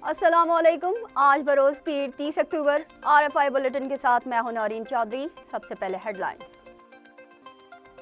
السلام علیکم۔ آج بروز پیر 30 اکتوبر RFI بلیٹن کے ساتھ میں ہوں نورین چودھری۔ سب سے پہلے ہیڈ لائنز۔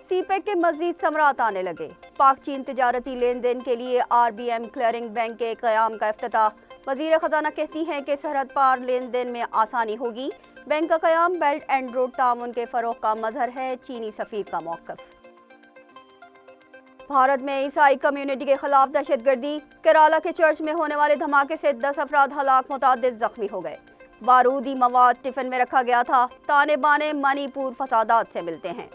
سی پیک کے مزید ثمرات آنے لگے۔ پاک چین تجارتی لین دین کے لیے RBM کلیئرنگ بینک کے قیام کا افتتاح۔ وزیر خزانہ کہتی ہیں کہ سرحد پار لین دین میں آسانی ہوگی۔ بینک کا قیام بیلٹ اینڈ روڈ تعاون کے فروغ کا مظہر ہے، چینی سفیر کا موقف۔ بھارت میں عیسائی کمیونٹی کے خلاف دہشت گردی۔ کیرالا کے چرچ میں ہونے والے دھماکے سے 10 افراد ہلاک، متعدد زخمی ہو گئے۔ بارودی مواد ٹفن میں رکھا گیا تھا۔ تانے بانے منی پور فسادات سے ملتے ہیں۔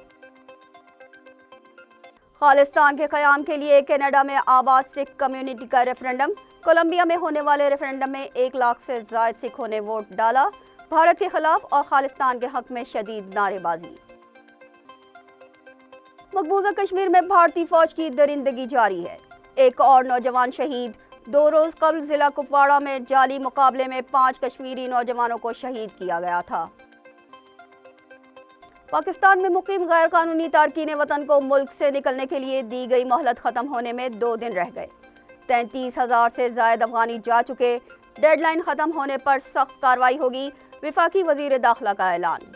خالصتان کے قیام کے لیے کینیڈا میں آباد سکھ کمیونٹی کا ریفرنڈم۔ کولمبیا میں ہونے والے ریفرنڈم میں 1 لاکھ سے زائد سکھوں نے ووٹ ڈالا۔ بھارت کے خلاف اور خالصتان کے حق میں شدید نعرے بازی۔ مقبوضہ کشمیر میں بھارتی فوج کی درندگی جاری ہے۔ ایک اور نوجوان شہید۔ 2 روز قبل ضلع کپواڑہ میں جعلی مقابلے میں 5 کشمیری نوجوانوں کو شہید کیا گیا تھا۔ پاکستان میں مقیم غیر قانونی تارکین وطن کو ملک سے نکلنے کے لیے دی گئی مہلت ختم ہونے میں 2 دن رہ گئے۔ 33,000 سے زائد افغانی جا چکے۔ ڈیڈ لائن ختم ہونے پر سخت کارروائی ہوگی، وفاقی وزیر داخلہ کا اعلان۔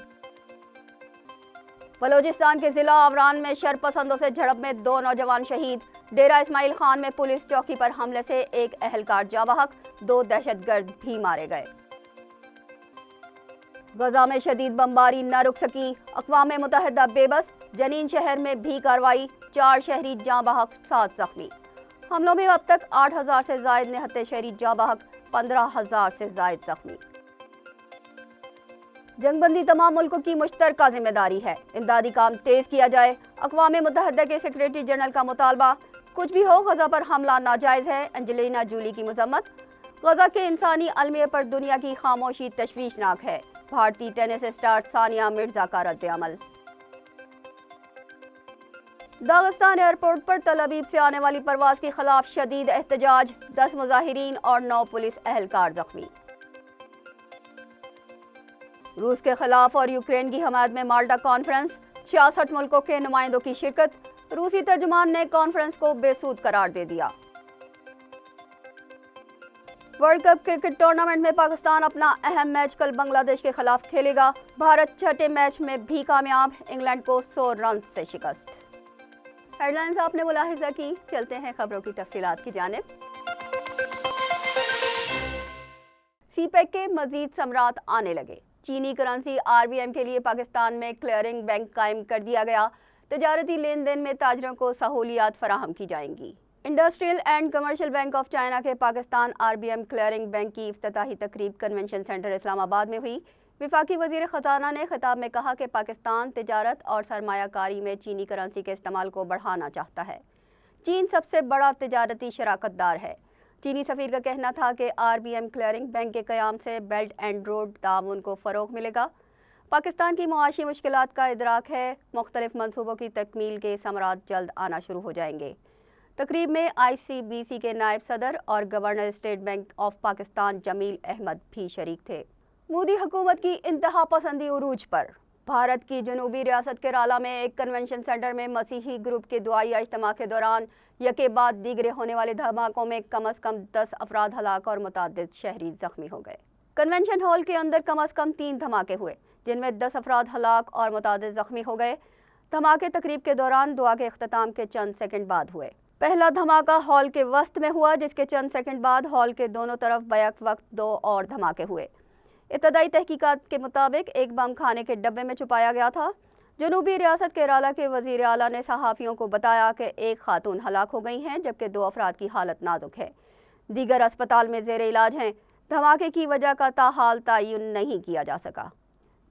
بلوچستان کے ضلع آوران میں شرپسندوں سے جھڑپ میں 2 نوجوان شہید۔ ڈیرہ اسماعیل خان میں پولیس چوکی پر حملے سے ایک اہلکار جاں بحق، 2 دہشت گرد بھی مارے گئے۔ غزہ میں شدید بمباری نہ رک سکی، اقوام متحدہ بے بس۔ جنین شہر میں بھی کارروائی، 4 شہری جاں بحق، 7 زخمی۔ حملوں میں اب تک 8,000 سے زائد نہتے شہری جاں بحق، 15,000 سے زائد زخمی۔ جنگ بندی تمام ملکوں کی مشترکہ ذمہ داری ہے، امدادی کام تیز کیا جائے۔ اقوام متحدہ کے سیکریٹری جنرل کا مطالبہ۔ کچھ بھی ہو، غزہ پر حملہ ناجائز ہے، انجلینا جولی کی مذمت۔ غزہ کے انسانی المیہ پر دنیا کی خاموشی تشویشناک ہے، بھارتی ٹینس اسٹار ثانیہ مرزا کا رد عمل۔ داغستان ایئرپورٹ پر تل ابیب سے آنے والی پرواز کے خلاف شدید احتجاج، 10 مظاہرین اور 9 پولیس اہلکار زخمی۔ روس کے خلاف اور یوکرین کی حمایت میں مالٹا کانفرنس، 66 ملکوں کے نمائندوں کی شرکت۔ روسی ترجمان نے کانفرنس کو بے سود قرار دے دیا۔ ورلڈ کپ کرکٹ ٹورنامنٹ میں پاکستان اپنا اہم میچ کل بنگلہ دیش کے خلاف کھیلے گا۔ بھارت چھٹے میچ میں بھی کامیاب، انگلینڈ کو 100 رنز سے شکست۔ ہیڈ لائنز آپ نے ملاحظہ کی، چلتے ہیں خبروں کی تفصیلات کی جانب۔ سی پیک کے مزید ثمرات آنے لگے۔ چینی کرنسی RBM کے لیے پاکستان میں کلیئرنگ بینک قائم کر دیا گیا۔ تجارتی لین دین میں تاجروں کو سہولیات فراہم کی جائیں گی۔ Industrial and commercial bank of China کے پاکستان RBM کلیئرنگ بینک کی افتتاحی تقریب کنونشن سینٹر اسلام آباد میں ہوئی۔ وفاقی وزیر خزانہ نے خطاب میں کہا کہ پاکستان تجارت اور سرمایہ کاری میں چینی کرنسی کے استعمال کو بڑھانا چاہتا ہے۔ چین سب سے بڑا تجارتی شراکت دار ہے۔ چینی سفیر کا کہنا تھا کہ RBM کلیئرنگ بینک کے قیام سے بیلٹ اینڈ روڈ تعاون کو فروغ ملے گا۔ پاکستان کی معاشی مشکلات کا ادراک ہے، مختلف منصوبوں کی تکمیل کے ثمرات جلد آنا شروع ہو جائیں گے۔ تقریب میں ICBC کے نائب صدر اور governor state bank of Pakistan Jamil Ahmed بھی شریک تھے۔ مودی حکومت کی انتہا پسندی عروج پر۔ بھارت کی جنوبی ریاست کیرالا میں ایک کنونشن سینٹر میں مسیحی گروپ کے دعائیہ اجتماع کے دوران یکے بعد دیگرے ہونے والے دھماکوں میں کم از کم 10 افراد ہلاک اور متعدد شہری زخمی ہو گئے۔ کنونشن ہال کے اندر کم از کم 3 دھماکے ہوئے، جن میں 10 افراد ہلاک اور متعدد زخمی ہو گئے۔ دھماکے تقریب کے دوران دعا کے اختتام کے چند سیکنڈ بعد ہوئے۔ پہلا دھماکہ ہال کے وسط میں ہوا، جس کے چند سیکنڈ بعد ہال کے دونوں طرف بیک وقت 2 اور دھماکے ہوئے۔ ابتدائی تحقیقات کے مطابق ایک بم کھانے کے ڈبے میں چھپایا گیا تھا۔ جنوبی ریاست کیرالا کے وزیر اعلیٰ نے صحافیوں کو بتایا کہ ایک خاتون ہلاک ہو گئی ہیں، جبکہ 2 افراد کی حالت نازک ہے، دیگر اسپتال میں زیر علاج ہیں۔ دھماکے کی وجہ کا تاحال تعین نہیں کیا جا سکا۔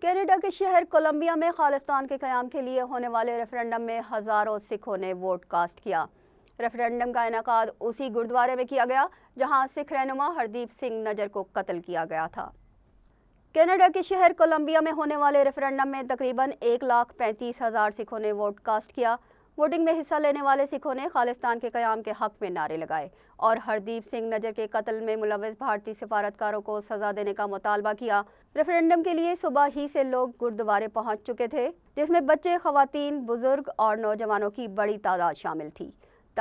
کینیڈا کے شہر کولمبیا میں خالصتان کے قیام کے لیے ہونے والے ریفرنڈم میں ہزاروں سکھوں نے ووٹ کاسٹ کیا۔ ریفرنڈم کا انعقاد اسی گردوارے میں کیا گیا جہاں سکھ رہنما ہردیپ سنگھ نجر کو قتل کیا گیا تھا۔ کینیڈا کے شہر کولمبیا میں ہونے والے ریفرنڈم میں تقریباً 1,35,000 سکھوں نے ووٹ کاسٹ کیا۔ ووٹنگ میں حصہ لینے والے سکھوں نے خالصتان کے قیام کے حق میں نعرے لگائے اور ہردیپ سنگھ نجر کے قتل میں ملوث بھارتی سفارتکاروں کو سزا دینے کا مطالبہ کیا۔ ریفرنڈم کے لیے صبح ہی سے لوگ گردوارے پہنچ چکے تھے، جس میں بچے، خواتین، بزرگ اور نوجوانوں کی بڑی تعداد شامل تھی۔